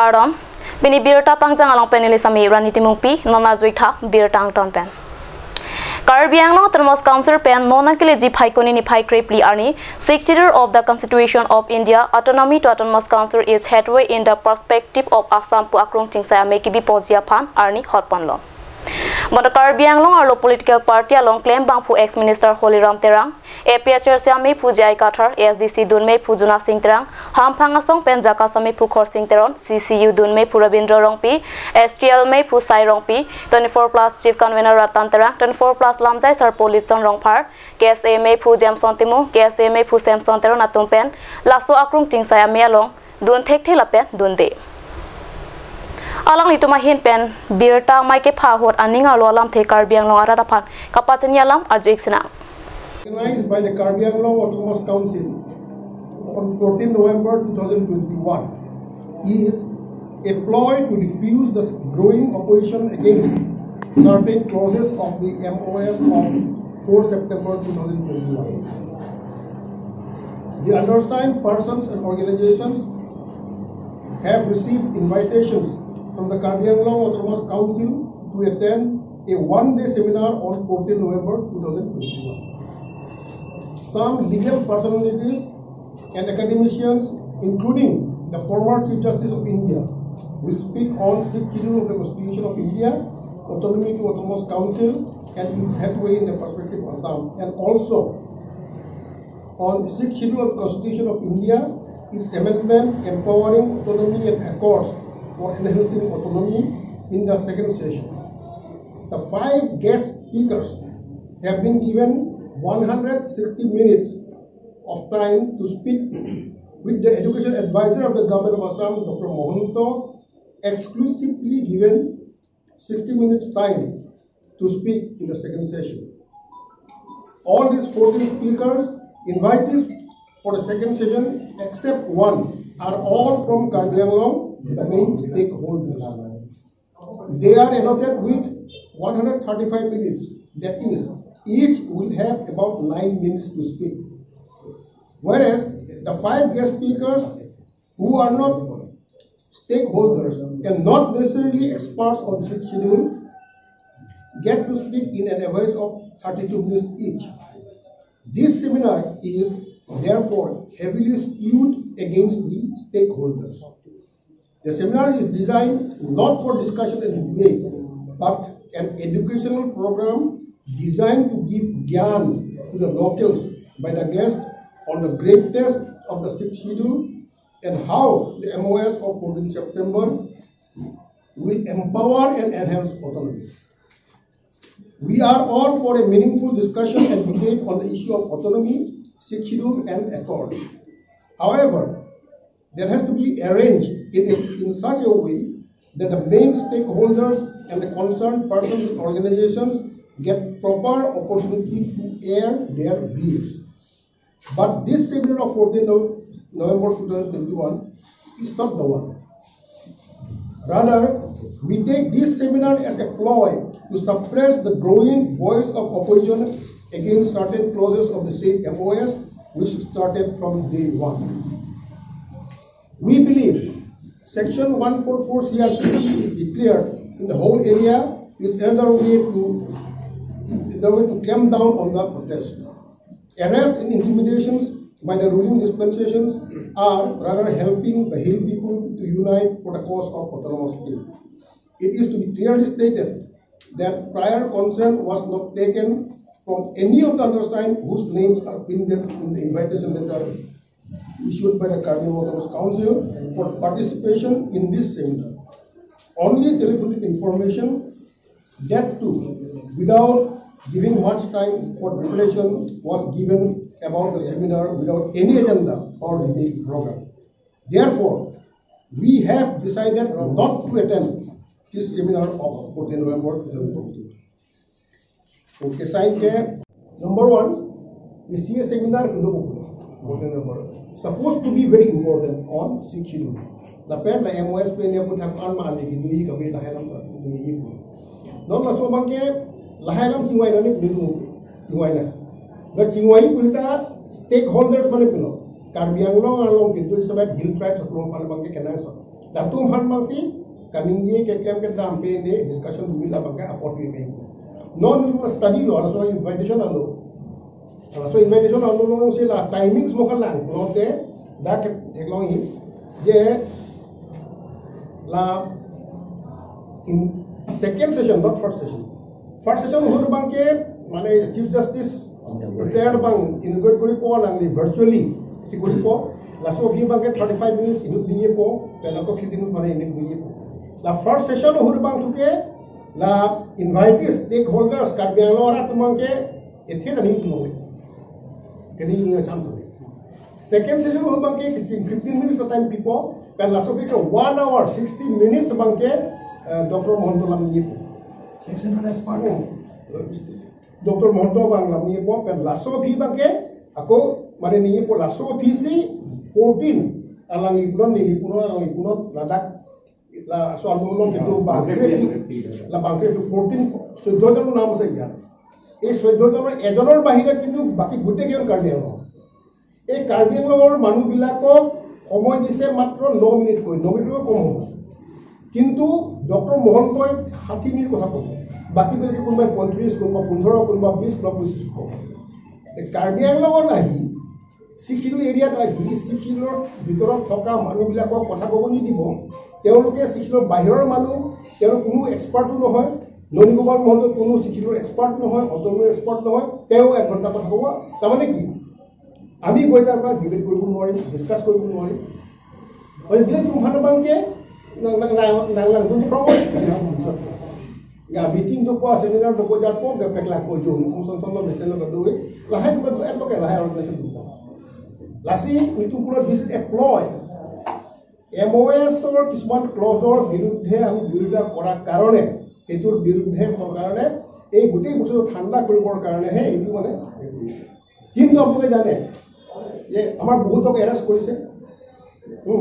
Namaskaram. Bini birta pangjang along penili sami raniti mungpi nona zuitha birta angton pen. Karbi Anglong Autonomous Council pen nona kile ji phaikoni ni phaikre pli arni Secretary of the Constitution of India Autonomy to Autonomous Council is headway in the perspective of Assam pu akrong chingsa meki bi pojia phan arni hotpan lo. But Karbi Anglong arlo political party along claim bang pu ex-minister Holiram Terang, APHR Siami Pujai Kathar, SDC Dunme Pujuna Singh Terang, Hampangasong Penjaka Sami Pukhor Singh Teron, CCU Dunme Purabindra Rongpi, STL Me Pusai Rongpi, 24+ Chief Convener Ratan Terang, 24+ Lamjai Sar Police Son Rongpar, KSA Me Pu Jamson Timu, KSA Me Pu Samson Teron Atumpen, Lasso Akrung Tingsaya Me along, Dun Tek Tilapen, Dunde. Alang itu mahin pen birta mai ke phahot aninga lolam the Karbi Anglong arada phan kapachani alam arju iksina. Organized by the Karbi Anglong Autonomous Council on 14 November 2021 is a ploy to defuse the growing opposition against certain clauses of the MOS of 4 September 2021. The undersigned persons and organizations have received invitations from the Karbi Anglong Autonomous Council to attend a one-day seminar on 14 November 2021. Some legal personalities and academicians, including the former Chief Justice of India, will speak on 6th Schedule of the Constitution of India, Autonomy to Autonomous Council, and its headway in the perspective of Assam, and also on 6th Schedule of the Constitution of India, its amendment empowering autonomy and accords for enhancing autonomy in the second session. The 5 guest speakers have been given 160 minutes of time to speak, with the education advisor of the government of Assam, Dr. Mohanto, exclusively given 60 minutes time to speak in the second session. All these 14 speakers, invitees for the second session, except one, are all from Karbi Anglong, the main stakeholders. They are allotted with 135 minutes. That is, each will have about 9 minutes to speak. Whereas the 5 guest speakers who are not stakeholders and not necessarily experts on the schedule get to speak in an average of 32 minutes each. This seminar is therefore heavily skewed against the stakeholders. The seminar is designed not for discussion and debate, but an educational program designed to give gyan to the locals by the guests on the grave test of the 6th schedule and how the MOS of 14 September will empower and enhance autonomy. We are all for a meaningful discussion and debate on the issue of autonomy, 6th schedule and accords. However, that has to be arranged in such a way that the main stakeholders and the concerned persons and organizations get proper opportunity to air their views. But this seminar of 14 November 2021 is not the one. Rather, we take this seminar as a ploy to suppress the growing voice of opposition against certain clauses of the state MOS, which started from day one. We believe Section 144 CRPC is declared in the whole area is another way to clamp down on the protest. Arrest and intimidations by the ruling dispensations are rather helping the Hill people to unite for the cause of autonomous state. It is to be clearly stated that prior consent was not taken from any of the undersigned whose names are printed in the invitation letter issued by the Karbi Autonomous Council for participation in this seminar. Only telephonic information, that too, without giving much time for preparation, was given about the seminar without any agenda or detailed program. Therefore, we have decided not to attend this seminar of 14 November 2022. Okay, sign care. Number 1, is a seminar supposed to be very important on 6th schedule. The pen la MOS pe ne put have an ma le ki dui ka be la halam ta ni ifu. Non la so bang ke la halam chingwai na ne bu chingwai na. La chingwai pu ta stakeholders bane pino. Karbi Anglong along ke dui sabat hill tribes along pan bang ke kenang so. Datum han mangsi kaningi ke kem ke dampe ne discussion dimila bangke apoti ke. Non study lo ala so invitation alo. Ala so invitation alo lo se la timings mo kalang note da ke teklong hi je la in second session not first session. First session hor bangke mane chief justice retired bang inaugurate kori po lang virtually si kori po la so bhi bangke 35 minutes inu diye po pela ko 15 minutes mane inu diye po la first session hor bang thuke la invite stakeholders Karbi Anglong ora tumangke ethe na ni tumole keni ni chance second session hor bangke 15 minutes time people pela so bhi 1 hour 60 minutes bangke Dr. Mohanto lam ni po section for expert Dr. Mohanto bang lam ni po pen laso bhi bangke ako mane ni po laso bhi si 14 alang ipunon ni ipunon alang ipunon ladak la so alulong ke do bangke la bangke to 14 14 naam ase ya ei 14 ejonor bahira kintu baki gute gen Karbi Anglong ei Karbi Anglongor manu bilakok সময় দিছে মাত্ৰ 9 minute কই 9 minute কম হ'ব কিন্তু doctor মোহন্তই 60 minute কথা ক'ব বাকি বেলেগে কোনোবাই 35 কোনোবা 15 কোনোবা 20 কোনোবা 25 ক'ব Karbi Anglongত আহি শিক্ষিত এৰিয়াত আহি শিক্ষিতৰ ভিতৰত থকা মানুহবিলাকক কথা ক'ব নিদিব তেওঁলোকে শিক্ষিতৰ বাহিৰৰ মানুহ তেওঁ কোনো এক্সপাৰ্টো নহয় ননীগোপাল মহন্ত কোনো শিক্ষিতৰ এক্সপাৰ্ট নহয় অট'নমিৰ এক্সপাৰ্ট নহয় তেওঁ 1 ঘণ্টা কথা ক'ব তাৰমানে কি আমি গৈ তাৰ পৰা ডিবেট কৰিব নোৱাৰিম ডিসকাস কৰিব নোৱাৰিম আৰু যে তোমাৰ বাংকে নাংলাং দুন ফ্ৰমত ya meeting to po seminar to po jat po ga pekla ko jo tum son son lo mesen lo doi la hai ko et lo ke la hai organization duta lasi mitu pulo this is a ploy MOS or kisman clause বিৰুদ্ধে আমি বিৰোধিতা কৰা কাৰণে এটোৰ বিৰুদ্ধে কাৰণে এই গুটেই বস্তু ঠাণ্ডা কৰিবৰ কাৰণে হে এটো মানে কিন্তু আপোনালোকে জানে যে আমাৰ বহুতক এৰেষ্ট কৰিছে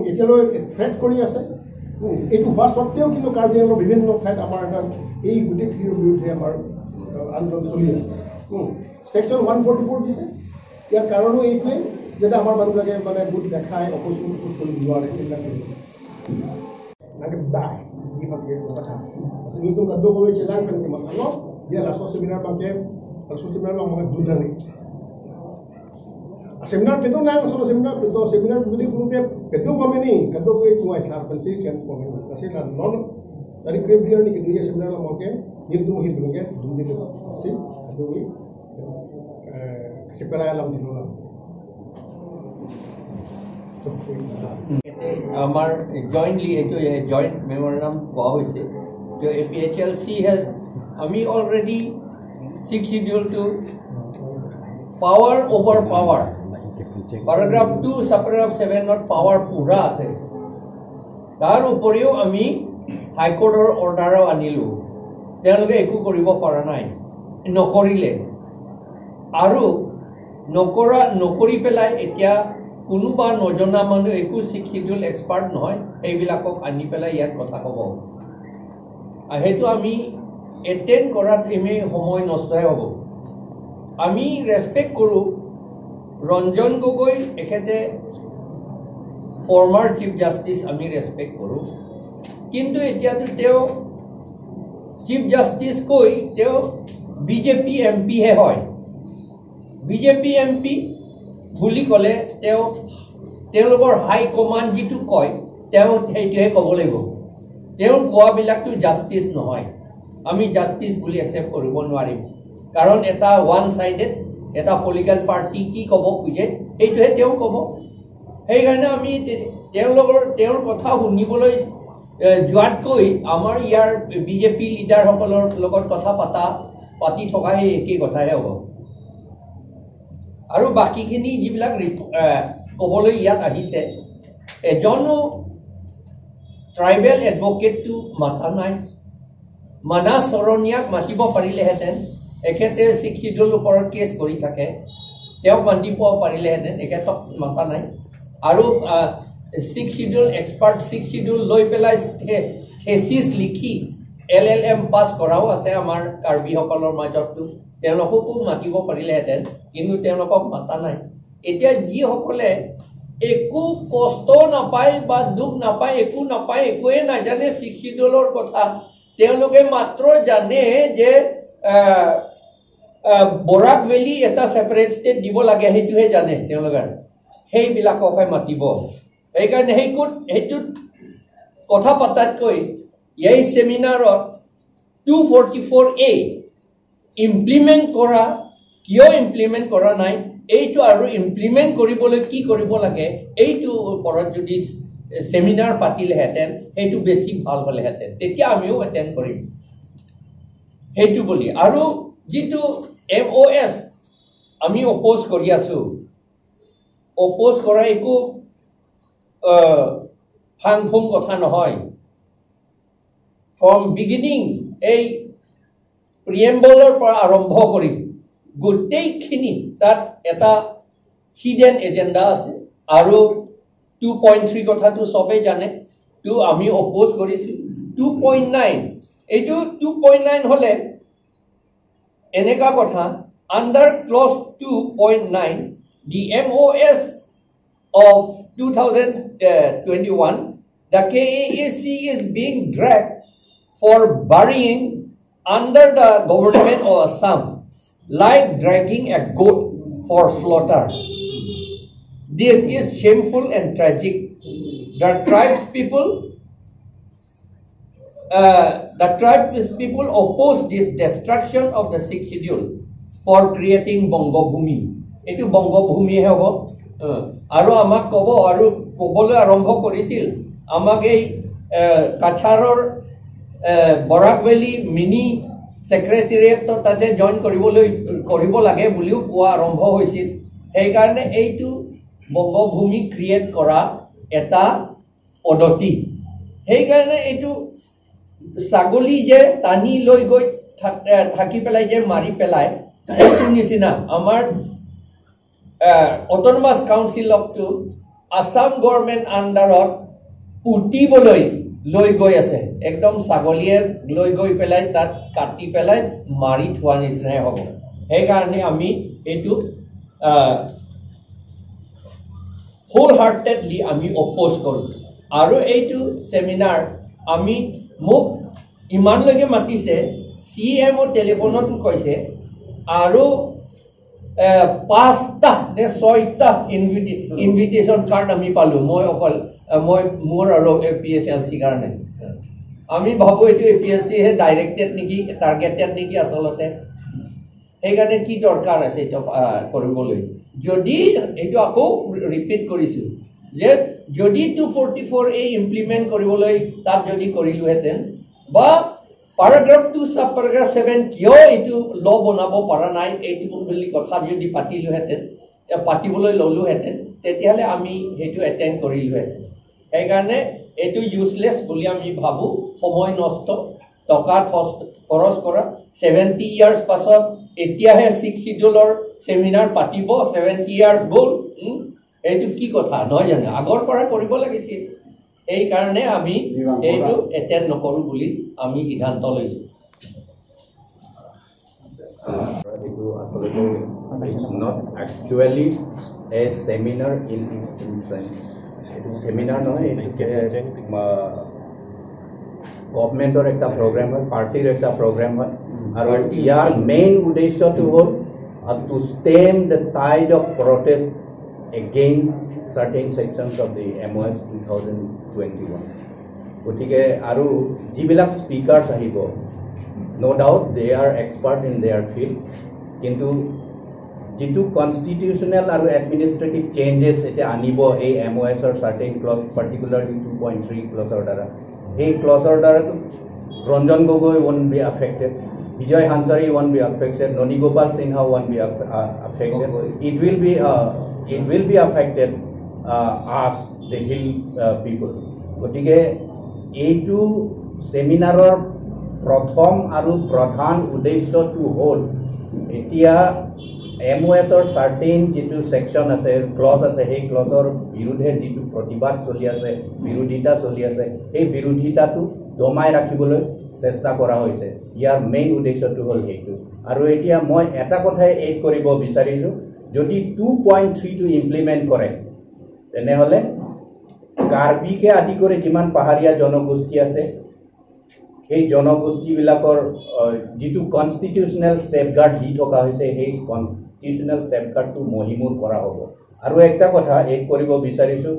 এতিয়ালৈ থ্ৰেট কৰি আছে এটো হোৱা সত্ত্বেও কিন্তু Karbi Anglong বিভিন্ন ঠাইত আমাৰ এই গুটেই খিৰ বিৰুদ্ধে আমাৰ আন্দোলন চলি আছে সেকশন 144 দিছে ইয়াৰ কাৰণো এইটোৱে যে আমাৰ মানুহবিলাকে মানে বুট দেখায় অপচন কৰি নোৱাৰে এইবিলাক নাকে বাই di pati কথা আছে কিন্তু কাদো কই চেলান পেনছে মানো যে লাস্ট সেমিনার বাকে লাস্ট সেমিনার লো আমাকে দুধানি seminar pedo nang so seminar budi punya pedo pameni kado gue cuma sar pensi kan pameni kasi la non dari krediar ni kedua seminar la moke ni tu hin bunge dundi ke si kado gue separa alam di luar our jointly joint memorandum koa hoise to APHLC has ami already 6 schedule to power over power paragraph 2 subparagraph 7 not power pura ase dar uporiu ami high court or order anilu teloge eku koribo para nai nokorile aru nokori pelai etia kunuba nojona manu eku schedule expert noy eibilakok ani pelai yat kotha kobo ahetu ami attend korat eme homoy nostay hobo ami respect koru Ranjan Gogoi ekhete former chief justice ami respect koru kintu etia to teo chief justice koi teo BJP MP he hoy BJP MP বুলি কলে teo logor high command jitu koi teo heituhe kobo lego teo koa bilak to justice nohoy ami justice বুলি accept koribo নোৱাৰিম কাৰণ এটা one sided এটা political party কি কব খুজে এইটোহে তেও কব সেই কাৰণে আমি তেওঁৰ কথা শুনিবলৈ যোৱাতকৈ আমাৰ ইয়াৰ বিজেপি লিডাৰ সকলৰ লগত কথা পাতি থকা এই একেই কথাহে হ'ব আৰু বাকিখিনি যিবিলাক কবলৈ ইয়াত আহিছে এজনো ট্ৰাইবেল এডভোকেটটো মাথা নাই মানা চৰণীয়াক মাতিব পাৰিলেহেঁতেন এখেতে 6 শিডিউল ওপৰত কেছ কৰি থাকে তেওঁ মান্দিব পাৰিলেহেঁতেন এখেতক মাতা নাই আৰু 6 শিডিউল এক্সপাৰ্ট 6 শিডিউল লৈ পেলাই থেচিছ লিখি LLM পাছ কৰাও আছে আমাৰ কাৰ্বি সকলৰ মাজতো তেওঁলোককো মাতিব পাৰিলেহেঁতেন কিন্তু তেওঁলোকক মাতা নাই এতিয়া যিসকলে একো কষ্ট নাপায় বা দুখ নাপায় একো নাপায় একোৱে নাজানে 6 শিডিউলৰ কথা তেওঁলোকে মাত্ৰ জানে যে বৰাক ভেলি এটা সেপাৰেট ষ্টেট দিব লাগে হেতুহে জানে তেওঁলোকে সেইবিলাককহে মাতিব এইকাৰণে সেইটো কথা পাতাতকৈ এই সেমিনাৰত 244A ইমপ্লিমেন্ট কৰা কিয় ইমপ্লিমেন্ট কৰা নাই এইটো আৰু ইমপ্লিমেন্ট কৰিবলৈ কি কৰিব লাগে এইটো ওপৰত যদি সেমিনাৰ পাতিলেহেঁতেন সেইটো বেছি ভাল হ'লেহেঁতেন তেতিয়া আমিও এটেণ্ড কৰিম সেইটো বুলি আৰু যিটো MOS আমি অপোজ কৰি আছো অপোজ কৰা একো ফাংফুং কথা নহয় ফ্ৰম বিগিনিং এই প্ৰিএম্বলৰ পৰা আৰম্ভ কৰি গোটেইখিনি তাত এটা হিডেন এজেন্ডা আছে আৰু 2.3 কথাটো সবে জানে তো আমি অপোজ কৰিছো 2.9 এইটো 2.9 হলে এনেকা কথা under clause 2.9 the MOS of 2021 the KAAC is being dragged for burying under the government of Assam like dragging a goat for slaughter. This is shameful and tragic. The tribes people oppose this destruction of the 6th schedule for creating Bongo Bhumi. Etu Bongo Bhumi he hobo. Aru amak kobo aru kobole arambho korisil. Amak ei Kacharor Borak Valley mini secretariat to tate join koribo lage buliu koa arambho hoisil. Ei karone eitu Bongo Bhumi create kora eta odoti. Ei karone eitu sagoli je tani loi goi thaki pelai je mari pelai eitu nisina amar autonomous council of to Assam government underot utiboloi loi goi ase ekdom sagolier loi goi pelai tat kati pelai mari thua nisina hobo ei karone ami eitu wholeheartedly ami oppose koru aru eitu seminar ami মোক ইমান লগে মাতিছে CMO টেলিফোনত কৈছে আৰু 5টা নে 6টা invitation card আমি পালো মই মোৰ আৰু APSLC কাৰণে আমি ভাবো এটো APSC হে ডাইৰেক্টেড নেকি টাৰ্গেটেড নেকি আসলতে সেইকাৰণে কি দৰকাৰ আছে এটা কৰিবলৈ যদি এটো আকৌ ৰিপিট কৰিছো যে যদি 244A ইমপ্লিমেন্ট কৰিবলৈ তাত যদি কৰিলুহেতেন বা paragraph 2 sub paragraph 7 কিয় এটো ল বনাব পৰা নাই এইটো বুলি কথা যদি পাতিলুহেতেন পাতিবলৈ ললুহেতেন তেতিয়ালে আমি হেতু এটেন্ড কৰিলুহেতেন সেইকাৰণে এটো ইউজলেস বুলি আমি ভাবো সময় নষ্ট টকা খৰচ কৰা 70 ইয়াৰ্স পাছত এতিয়াহে 6 শিডিউলৰ সেমিনাৰ পাতিব 70 ইয়াৰ্স গল এইটো কি কথা নহয় জানো আগৰ পৰা কৰিব লাগিছিল এই কাৰণে আমি এইটো এটেন্ড নকৰো বুলি আমি সিদ্ধান্ত লৈছো It's not actually a seminar in its true sense. Seminar no government or ekta program hoy party or ekta program hoy aru yar main uddeshyo to hol to stem the tide of protest against certain sections of the MOS 2021 gotike aru jibilak speakers ahibo no doubt they are expert in their fields kintu jitu constitutional aru administrative changes ete anibo ei MOS or certain clause particularly 2.3 clause order ei clause order Ranjan Gogoi won't be affected Vijay Hansari won't be affected Noni Gopal Sinha won't be affected it will be affected us the hill people gotike eitu seminar or prothom aru pradhan uddeshyo to hol etia MOS or certain jitu section ase clause ase hey clause or birudhe jitu protibad choli ase birudhita choli ase hey birudhita tu domai rakhiboloi chesta kora hoise yar main uddeshyo to hol heitu aru etia moi eta kothai add koribo bisarisu যদি 2.3 to implement করে তেনেহ'লে কাৰ্বিকে আদি কৰি যিমান পাহাৰীয়া জনগোষ্ঠী আছে সেই জনগোষ্ঠীবিলাকৰ যিটো কনষ্টিটিউচনেল সেফগাৰ্ড দি থকা হৈছে সেই কনষ্টিটিউচনেল সেফগাৰ্ডটো মহিমূৰ কৰা হ'ব আৰু একটা কথা এক কৰিব বিচাৰিছো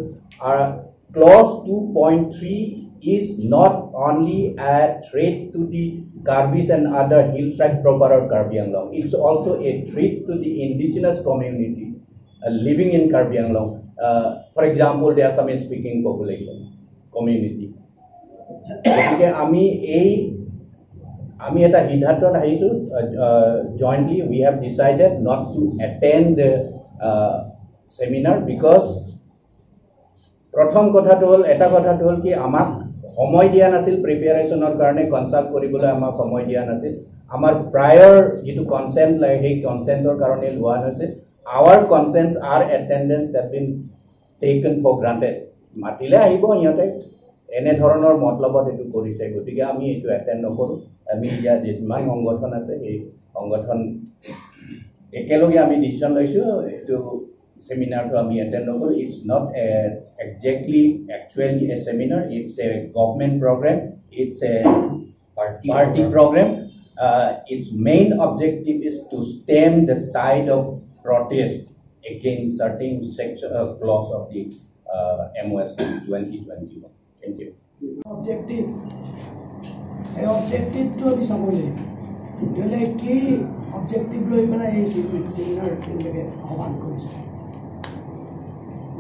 clause 2.3 is not only a threat to the Karbis and other hill tribe proper of Karbi Anglong, it's also a threat to the indigenous community living in Karbi Anglong. For example, the Assamese speaking population community. Okay, আমি এটা সিদ্ধান্তত আহিছো jointly we have decided not to attend the seminar because প্ৰথম কথাটো হ'ল এটা কথাটো হ'ল কি আমাক সময় দিয়া নাছিল প্ৰিপেয়াৰেশ্যনৰ কাৰণে কনসাল্ট কৰিবলৈ আমাক সময় দিয়া নাছিল আমাৰ প্ৰায়ৰ যেটো কনসেন্ট লাগে সেই কনসেন্টৰ কাৰণে লোৱা হৈছে our consents are attendance have been taken for granted মাতিলে আহিব ইহঁতে এনে ধৰণৰ মতলবত এটো কৰিছে গতিকে আমি এটো এটেন্ড নকৰো আমি ইয়াত যিমান সংগঠন আছে এই সংগঠন একেলগে আমি ডিসিশন লৈছো এটো seminar to ami attend nokor it's not actually a seminar it's a government program it's a party program its main objective is to stem the tide of protest against certain section clause of the MOS 2021 thank you objective to be samole dole ki objective loi bana ei seminar lege ahwan korise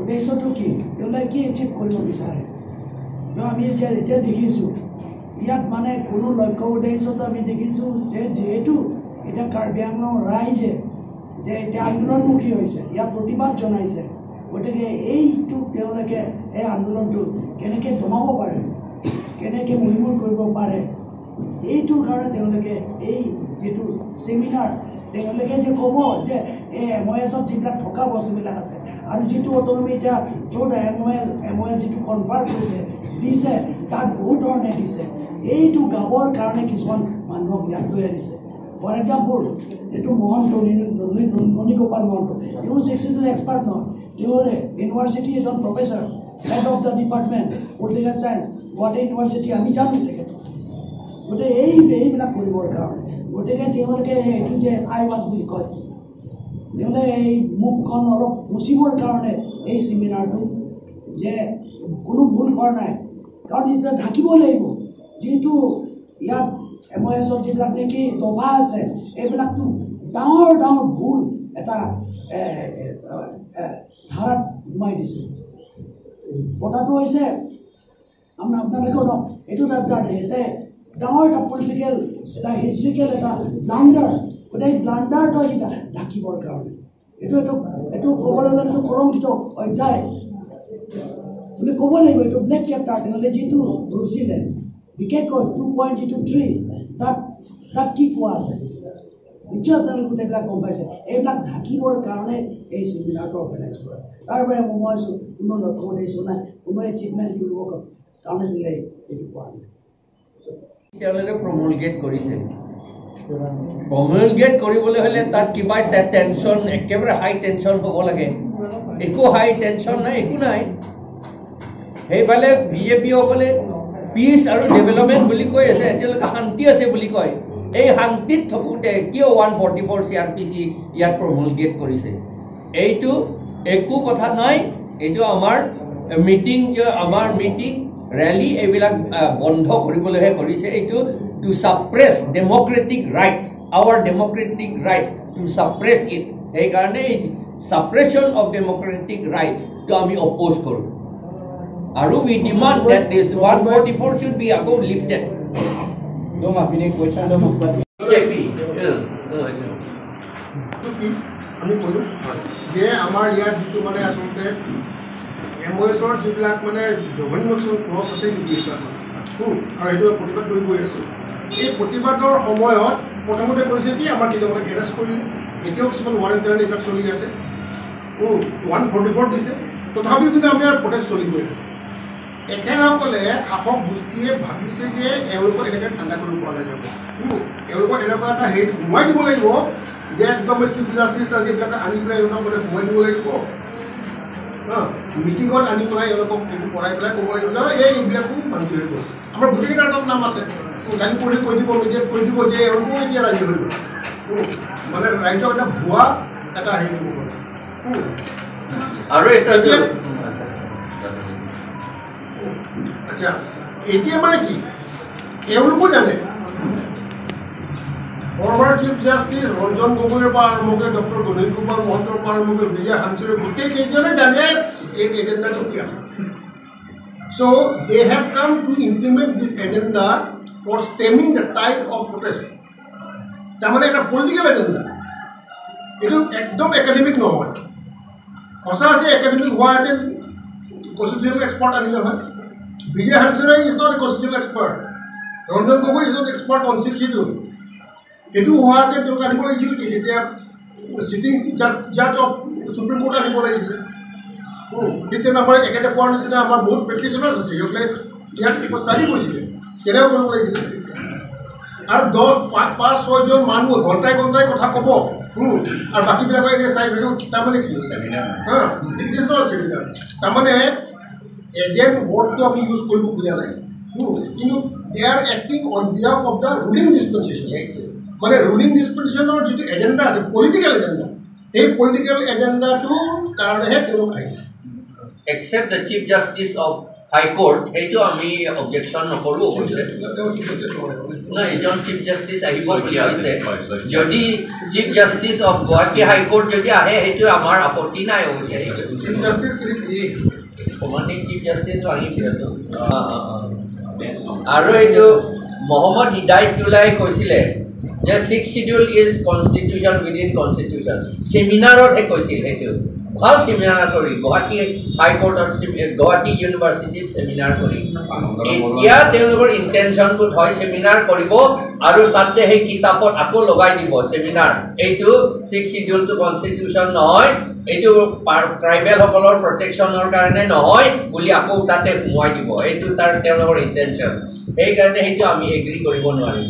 উদ্দেশ্যটো কি তেওঁলোকে কি achieve কৰিব বিচাৰে আমি এতিয়া দেখিছোঁ ইয়াত মানে কোনো লক্ষ্য উদ্দেশ্যটো আমি দেখিছোঁ যে যেহেতু এটা কাৰ্বি আংলং ৰাইজে যে এতিয়া আন্দোলনমুখী হৈছে ইয়াত প্ৰতিবাদ জনাইছে গতিকে এইটো তেওঁলোকে এই আন্দোলনটো কেনেকৈ দমাব পাৰে কেনেকৈ মহিমূৰ কৰিব পাৰে এইটোৰ কাৰণে তেওঁলোকে এই যেটো সেমিনাৰ তেওঁলোকে যে ক'ব যে এই এমওএছত যিবিলাক থকা বস্তুবিলাক আছে আৰু যেটো অটনমি এটা য'ত এমওএছ যেটো কনফাৰ্ম কৰিছে দিছে তাত বহুত ধৰণে দিছে এইটো গাবৰ কাৰণে কিছুমান মানুহক ইয়াত লৈ আনিছে ফৰ এক্সাম্পল যেটো মহন্ত ননী গোপাল মহন্ত তেওঁ সেক্সিটো এক্সপাৰ্ট নহয় তেওঁ ইউনিভাৰ্চিটি এজন professor head of the department political science Guwahati university আমি জানো তেখেতক গতিকে এইবিলাক কৰিবৰ কাৰণে গতিকে তেওঁলোকে এইটো যে আই ৱাজ বুলি কয় তেওঁলোকে এই মুখখন অলপ মুচিবৰ কাৰণে এই সেমিনাৰটো যে কোনো ভুল কৰা নাই কাৰণ এতিয়া ঢাকিব লাগিব যেহেতু ইয়াত এমওএছৰ যিবিলাক নেকি দফা আছে এইবিলাকতো ডাঙৰ ডাঙৰ ভুল এটা ধাৰাত সোমাই দিছে কথাটো হৈছে আপোনালোকে কওক এইটো এটা ডাঙৰ এটা পলিটিকেল এটা হিষ্ট্ৰিকেল এটা ব্লাণ্ডাৰ গোটেই ব্লাণ্ডাৰটো এটা ঢাকিবৰ কাৰণে এইটো ক'বলৈ গ'লেতো কলংকিত অধ্যায় বুলি ক'ব লাগিব এইটো ব্লেক চেপ্টাৰ তেনেহ'লে যিটো ৰুচিলে বিশেষকৈ 2.3 তাত কি কোৱা আছে নিশ্চয় আপোনালোকে গোটেইবিলাক গম পাইছে এইবিলাক ঢাকিবৰ কাৰণে এই সেমিনাৰটো অৰ্গেনাইজ কৰা তাৰ বাবে মই ভাবিছোঁ কোনো লক্ষ্য উদ্দেশ্য নাই কোনো এচিভমেণ্ট কৰিবৰ কাৰণে এইটো কোৱা নাই তেওঁলোকে প্ৰমুলগেট কৰিছে প্ৰমুলগেট কৰিবলৈ হ'লে তাত কিবা এটা টেনশ্যন একেবাৰে হাই টেনশ্যন হ'ব লাগে একো হাই টেনশ্যন নাই একো নাই সেইফালে বিজেপি হ'বলৈ পিচ আৰু ডেভেলপমেণ্ট বুলি কৈ আছে এতিয়ালৈকে শান্তি আছে বুলি কয় এই শান্তিত থাকোঁতে কিয় 144 CRPC ইয়াত প্ৰমুলগেট কৰিছে এইটো একো কথা নাই এইটো আমাৰ মিটিং ৰেলি এইবিলাক বন্ধ কৰিবলৈহে কৰিছে এইটো to suppress democratic rights our democratic rights to suppress it সেইকাৰণে ছাপ্ৰেছন অফ ডেমক্ৰেটিক ৰাইটছটো আমি অপ'জ কৰোঁ আৰু we demand that this 144 should be আকৌ লিফটেড আপনি কোয়েশ্চন আমি ক'লোঁ যে আমাৰ ইয়াত যিটো মানে আচলতে এমওএছৰ যিবিলাক মানে জঘন্য কিছুমান ক্লজ আছে আৰু সেইটো প্ৰতিবাদ কৰি গৈ আছোঁ এই প্ৰতিবাদৰ সময়ত প্ৰথমতে কৈছে কি আমাৰ কেইজনক এৰেষ্ট কৰিলে এতিয়াও কিছুমান ৱাৰেণ্ট এইবিলাক চলি আছে 144 দিছে তথাপিও কিন্তু আমাৰ প্ৰটেষ্ট চলি গৈ আছে এখেতসকলে শাসক গোষ্ঠীয়ে ভাবিছে যে এওঁলোকক এনেকৈ ঠাণ্ডা কৰিব পৰা যাব এওঁলোকক এনেকুৱা এটা হেৰি সোমাই দিব লাগিব যে একদম চিফ জাষ্টিছ যিবিলাক আনি পেলাই এওঁলোকক মানে সোমাই দিব লাগিব মিটিঙত আনি পেলাই এওঁলোকক এইটো কৰাই পেলাই ক'ব লাগিব এইবিলাকো মানি হৈ গ'ল আমাৰ গোটেইকেইটাৰ তাত নাম আছে কালি পঢ়ি কৈ দিব মিডিয়াত কৈ দিব যে এওঁলোকো এতিয়া ৰাজি হৈ গ'ল মানে ৰাইজক এটা ভুৱা এটা হেৰি দিব গ'ল আৰু এটা আচ্ছা এতিয়া মানে কি এওঁলোকো জানে ফৰ্মাৰ চিফ জাষ্টিছ ৰঞ্জন গগৈৰ পৰা আৰম্ভ কৰি ডক্টৰ গণেশ গোপাল মহন্তৰ পৰা আৰম্ভ কৰি বিজয় হানচুৰে গোটেইকেইজনে জানে এই এজেণ্ডাটো কি আছে so' they have come to implement this agenda for stemming the type of protest তাৰমানে এটা পলিটিকেল এজেণ্ডা এইটো একদম একাডেমিক নহয় সঁচা আছে একাডেমিক হোৱাহেঁতেন কনষ্টিটিউশ্যনেল এক্সপাৰ্ট আনিলে হয় বিজয় হানচুৰে is not a constitutional expert Ranjan Gogoi is not expert on six schedule এইটো হোৱাহেঁতেন তেওঁক আনিব লাগিছিল কি যেতিয়া চিটিং জাজ অফ সুপ্ৰিম কোৰ্ট আনিব লাগিছিলে দ্বিতীয় নম্বৰ একেটা পোৱাৰ নিচিনা আমাৰ বহুত প্ৰেক্টিচনাৰ্ছ আছে সিহঁতে ইয়াত ষ্টাডি কৰিছিলে কেনেকৈ কৰিব লাগিছিলে আৰু 5-6জন মানুহ ঘণ্টাই কথা ক'ব আৰু বাকীবিলাকে এনেই চাই থাকিব তাৰমানে কি seminar it is not seminar তাৰমানে এজেণ্ট ৱৰ্ডটো আমি ইউজ কৰিব খোজা নাই কিন্তু they are acting on behalf of the ruling dispensation মানে ৰুলিং ডিছপেনচেশ্যনৰ যিটো এজেণ্ডা আছে পলিটিকেল এজেণ্ডা সেই পলিটিকেল এজেণ্ডাটোৰ কাৰণেহে তেওঁলোক আহিছে except the Chief Justice of High Court, সেইটো আমি অবজেকশন নকৰো অৱশ্যে না এজন চিফ জাষ্টিছ আহিব বুলি কৈছে যদি chief justice of Guwahati high court যদি আহে সেইটো আমাৰ আপত্তি নাই অৱশ্যে chief justice commanding chief justice আহিব আৰু এইটো মহম্মদ হিদায়তুল্লাহে কৈছিলে যে 6th schedule is constitution within constitution সেমিনাৰতহে কৈছিল সেইটো ভাল সেমিনাৰ কৰি গুৱাহাটী হাইকোৰ্টত গুৱাহাটী ইউনিভাৰ্চিটিত সেমিনাৰ কৰি এতিয়া তেওঁলোকৰ ইণ্টেনশ্যনটো হয় সেমিনাৰ কৰিব আৰু তাতে সেই কিতাপত আকৌ লগাই দিব সেমিনাৰ এইটো 6th শিডিউলটো কনষ্টিটিউশ্যন নহয় এইটো ট্ৰাইবেলসকলৰ প্ৰটেকশ্যনৰ কাৰণে নহয় বুলি আকৌ তাতে সোমোৱাই দিব এইটো তাৰ তেওঁলোকৰ ইণ্টেনশ্যন সেইকাৰণে সেইটো আমি এগ্ৰী কৰিব নোৱাৰিম